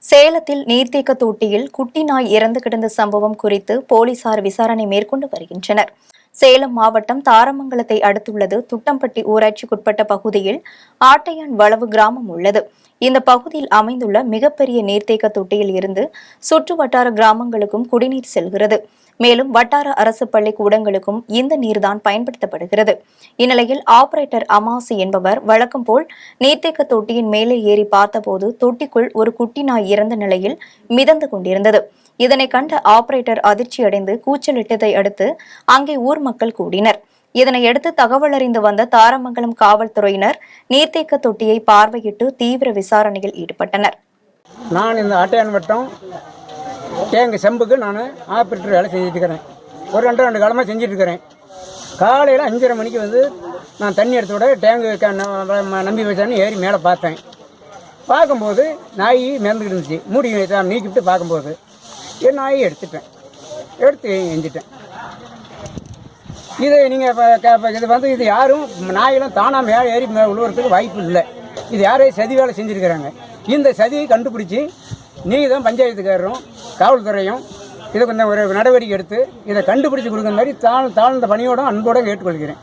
சேலத்தில் நீர்த்தேக்க தொட்டியில் குட்டி நாய் இறந்து கிடந்த சம்பவம் குறித்து போலீசார் விசாரணை மேற்கொண்டு வருகின்றனர். சேலம் மாவட்டம் தாரமங்கலத்தை அடுத்துள்ளது துட்டம்பட்டி ஊராட்சிக்குட்பட்ட பகுதியில் ஆட்டையான் வளவு கிராமம் உள்ளது. இந்த பகுதியில் அமைந்துள்ள மிகப்பெரிய நீர்த்தேக்க தொட்டியில் இருந்து சுற்று வட்டார கிராமங்களுக்கும் குடிநீர் செல்கிறது. மேலும் வட்டார அரசு பள்ளி கூடங்களுக்கும் இந்த நீர்தான் பயன்படுத்தப்படுகிறது. இந்நிலையில் ஆபரேட்டர் அமாசி என்பவர் வழக்கம் போல் நீர்த்தேக்க தொட்டியின் மேலே ஏறி பார்த்தபோது தொட்டிக்குள் ஒரு குட்டி நாய் இறந்த நிலையில் மிதந்து கொண்டிருந்தது. இதனை கண்ட ஆபரேட்டர் அதிர்ச்சியடைந்து கூச்சலிட்டதை அடுத்து அங்கே ஊர் மக்கள் கூடினர். இதனையடுத்து தகவல் அறிந்து வந்த தாரமங்கலம் காவல்துறையினர் நீர்த்தேக்க தொட்டியை பார்வையிட்டு தீவிர விசாரணையில் ஈடுபட்டனர். நான் இந்த ஆட்டையான் வட்டம் தேங்கு செம்புக்கு நான் ஆப்ரேட்டர் வேலை செஞ்சுட்டு இருக்கிறேன். ஒரு ரெண்டு காலமாக செஞ்சுட்டு இருக்கிறேன். காலையில் 5:30 மணிக்கு வந்து நான் தண்ணி எடுத்தோட டேங்கு நம்பி வச்சான்னு ஏறி மேலே பார்த்தேன். பார்க்கும்போது நாய் மிதந்துக்கிட்டு இருந்துச்சு. மூடி நீக்கிவிட்டு பார்க்கும்போது என் நாயை எடுத்து எஞ்சிட்டேன். இது நீங்கள் இது வந்து இது யாரும் நாயெல்லாம் தானாக மேலே ஏறி விழுவுறதுக்கு வாய்ப்பு இல்லை. இது யாரையும் சதி வேலை செஞ்சுருக்கிறாங்க. இந்த சதியை கண்டுபிடிச்சி நீங்கள் தான் பஞ்சாயத்துக்காரரும் காவல்துறையும் இதை கொஞ்சம் ஒரு நடவடிக்கை எடுத்து இதை கண்டுபிடிச்சி கொடுக்குற மாதிரி தாழ்ந்த பணியோடும் அன்போடு கேட்டுக்கொள்கிறேன்.